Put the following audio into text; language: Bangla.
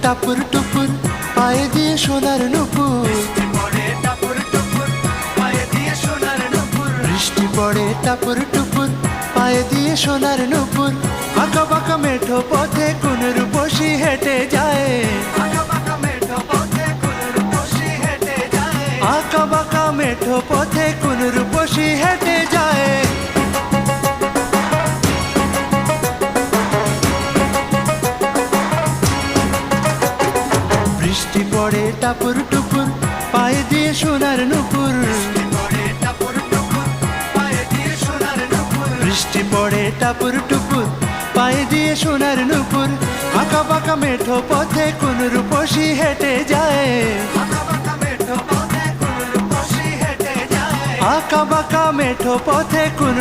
টাপুর টুপুর পায়ে দিয়ে সোনার নুপুর, বৃষ্টি পড়ে টাপুর টুপুর পায়ে দিয়ে সোনার নুপুর। আঁকা বাঁকা মেঠো পথে কোন রূপসী হেঁটে যায়, আঁকা বাঁকা মেঠো পথে কোন রূপসী হেঁটে যায়। বৃষ্টি পড়ে টাপুর টুপুর পায়ে দিয়ে সোনার নুপুর, বৃষ্টি পড়ে টাপুর টুপুর পায়ে দিয়ে সোনার নুপুর। আঁকা বাঁকা মেঠো পথে কোন রূপসী হেঁটে যায়, আঁকা বাঁকা মেঠো পথে কোন